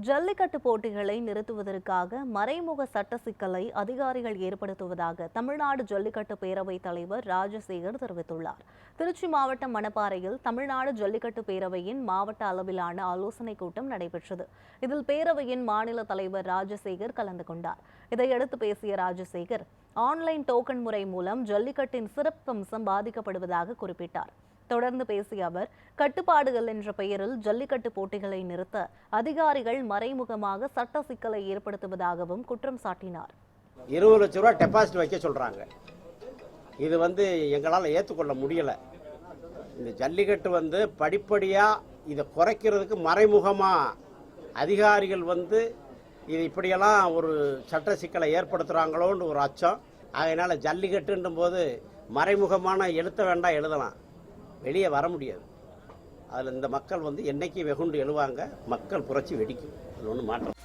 ஜல்லிக்கட்டு போட்டிகளை நிறுத்துவதற்காக மறைமுக சட்ட சிக்கலை அதிகாரிகள் ஏற்படுத்துவதாக தமிழ்நாடு ஜல்லிக்கட்டு பேரவைத் தலைவர் ராஜசேகர் தெரிவித்துள்ளார். திருச்சி மாவட்டம் மணப்பாறையில் தமிழ்நாடு ஜல்லிக்கட்டு பேரவையின் மாவட்ட அளவிலான ஆலோசனைக் கூட்டம் நடைபெற்றது. இதில் பேரவையின் மாநில தலைவர் ராஜசேகர் கலந்து கொண்டார். இதையடுத்து பேசிய ராஜசேகர், ஆன்லைன் டோக்கன் முறை மூலம் ஜல்லிக்கட்டின் சிறப்பம்சம் பாதிக்கப்படுவதாக குறிப்பிட்டார். தொடர்ந்து பேசிய அவர், கட்டுப்பாடுகள் என்ற பெயரில் ஜல்லிக்கட்டு போட்டிகளை நிறுத்த அதிகாரிகள் மறைமுகமாக சட்ட சிக்கலை ஏற்படுத்துவதாகவும் குற்றம் சாட்டினார். 20 லட்ச ரூபாய் டெபாசிட் வைக்க சொல்றாங்க. இது எங்களால் ஏற்றுக்கொள்ள முடியல. இந்த ஜல்லிக்கட்டு படிப்படியா இதை குறைக்கிறதுக்கு மறைமுகமா அதிகாரிகள் இது இப்படியெல்லாம் ஒரு சட்ட சிக்கலை ஏற்படுத்துறாங்களோன்னு ஒரு அச்சம். அதனால ஜல்லிக்கட்டுன்ற போது மறைமுகமான எழுத்த வேண்டாம், எழுதலாம், வெளியே வர முடியாது. அதில் இந்த மக்கள் என்னைக்கு வெகுண்டு எழுவாங்க, மக்கள் புரட்சி வெடிக்கும். அது ஒன்றும் மாற்றம்.